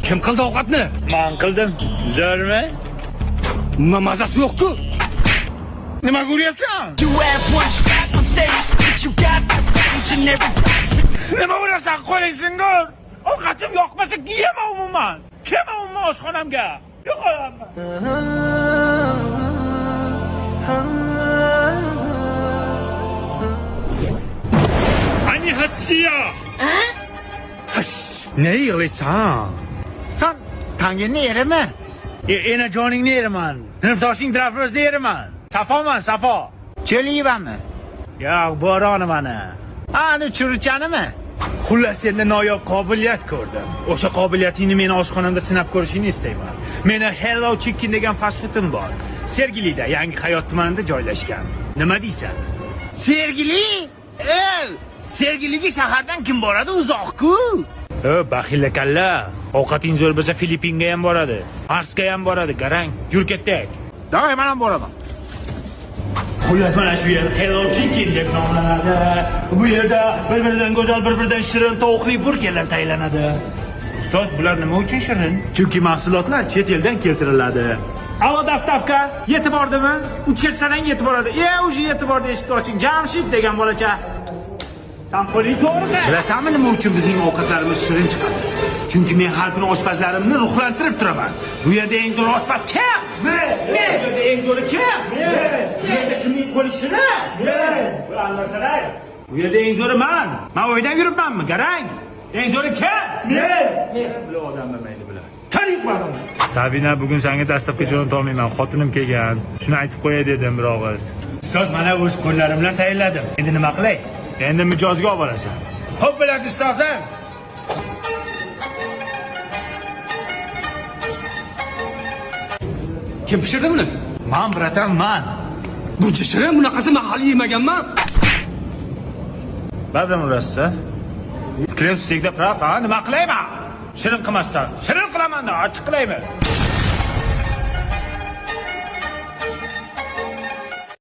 Kim qildi ovqatni? Men qildim. Zo'rmi? Nima mazasi yo'q-ku? Nima ko'ryapsan? You have one shot on stage, but you got the legendary. Nima bo'lasan qo'lingsingur? Ovqatim yoqmasa yeyman umuman. Kelma umuman oshxonamga. Yo'qolaman. Ani hasiya. Ne yig'laysan? Sen tangini yerimi? Ena joningni yeraman. Sinfdoshing Drafrosni yeraman. Safoman, Safo. Cho'liymanmi? Yo'q, bo'ronimani. Ani churichanimi? Xullas senda noyob qobiliyat ko'rdim. O'sha qobiliyatingni meni oshxonamda sinab ko'rishingni istayman. Meni Hello Chicken degan fast food'im bor. Sergilida, Yangi Hayot tumanida joylashgan. Nima deysan? Sergili? Sergiliga shahardan kim boradi? Uzoq-ku. Baxilla kalla. Ovqating zo'r bo'lsa Filippinga ham boradi. Marsga ham boradi, garang. Yur ketdik. Davay, men ham boraman. Xullas mana shu yer Hello Chicken deb nomlanadi. Bu yerda bir-biridan go'zal, bir-biridan shirin tovuqli burgerlar tayyorlanadi. Ustoz, bular nima uchun shirin? Chunki mahsulotlar chet eldan keltiriladi. Alo, dastavka, yetib bordimi? 3 kechsadan yetib boradi. O'sha yetib bordi, eshikni oching. Jamshid degan bolacha. Sen qo'ling to'g'ri. Bilasanmi nima uchun bizning ovqatlarimiz shirin chiqadi? Chunki men har kuni oshpazlarimni ruhlantirib turaman. Bu yerda eng zo'r oshpaz kim? Men. Bu yerda eng zo'ri kim? Men. Bu yerda kimning qo'li shirin? Men. Bu Anvarsaray. Bu yerda eng zo'ri men. Men o'ydan yuribmanmi, garang? Eng zo'ri kim? Men. Bu odam bilmaydi bular. Tarik bo'laman. Sabina, bugun senga dastavka jo'nata olmayman. Xotinim kelgan. Shuni aytib qo'yay dedim, biroq o'z. Ustoz, mana o'z qo'llarim bilan tayyorladim. Endi nima qilay? Endi mijozga olib borasan. Xo'p bo'ladi, ustozim. Kim pishirdi buni? Man, bratan, man. Bu shirin, bunaqasi mahalliy yemaganman. Badam urasa. Krem stekda praf, nima qilayman? Shirin qilmasdan. Shirin qilaman-da, ochiq qilayman.